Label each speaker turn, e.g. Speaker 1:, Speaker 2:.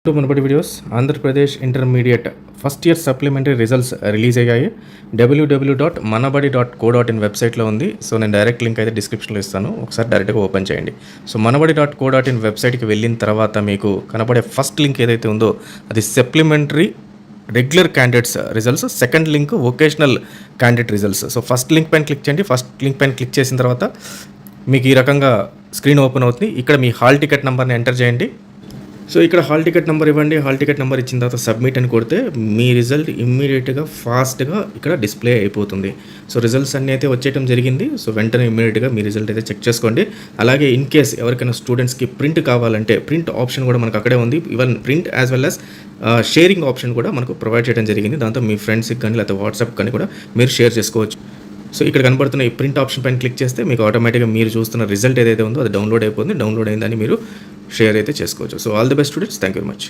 Speaker 1: To మునుపటి videos Andhra Pradesh intermediate first year supplementary results release అయ్యాయి. www.manabadi.co.in వెబ్సైట్లో ఉంది. సో నేను డైరెక్ట్ లింక్ అయితే డిస్క్రిప్షన్లో ఇస్తాను, ఒకసారి డైరెక్ట్గా ఓపెన్ చేయండి. సో manabadi.co.in వెబ్సైట్కి వెళ్ళిన తర్వాత మీకు కనబడే ఫస్ట్ లింక్ ఏదైతే ఉందో అది supplementary regular candidates results, second link vocational candidate results. So first link పైన క్లిక్ చేయండి. ఫస్ట్ లింక్ పైన క్లిక్ చేసిన తర్వాత మీకు ఈ రకంగా స్క్రీన్ ఓపెన్ అవుతుంది. ఇక్కడ మీ హాల్ టికెట్ నెంబర్ని ఎంటర్ చేయండి. సో ఇక్కడ హాల్ టికెట్ నెంబర్ ఇవ్వండి. హాల్ టికెట్ నెంబర్ ఇచ్చిన తర్వాత సబ్మిట్ అని కొడితే మీ రిజల్ట్ ఇమ్మీడియట్గా ఫాస్ట్గా ఇక్కడ డిస్ప్లే అయిపోతుంది. సో రిజల్ట్స్ అన్నీ అయితే వచ్చేయడం జరిగింది. సో వెంటనే ఇమ్మీడియట్గా మీ రిజల్ట్ అయితే చెక్ చేసుకోండి. అలాగే ఇన్ కేస్ ఎవరికైనా స్టూడెంట్స్కి ప్రింట్ కావాలంటే ప్రింట్ ఆప్షన్ కూడా మనకు అక్కడే ఉంది. Even print as well as sharing option కూడా మనకు ప్రొవైడ్ చేయడం జరిగింది. దాంతో మీ ఫ్రెండ్స్కి కానీ లేకపోతే వాట్సాప్ కానీ కూడా మీరు షేర్ చేసుకోవచ్చు. సో ఇక్కడ కనబడుతున్న ఈ ప్రింట్ ఆప్షన్ పైన క్లిక్ చేస్తే మీకు ఆటోమేటిక్గా మీరు చూస్తున్న రిజల్ట్ ఏదైతే ఉందో అది డౌన్లోడ్ అయిపోతుంది. డౌన్లోడ్ అయిందని మీరు షేర్ అయితే చేసుకోవచ్చు. So all the best students, thank you very much.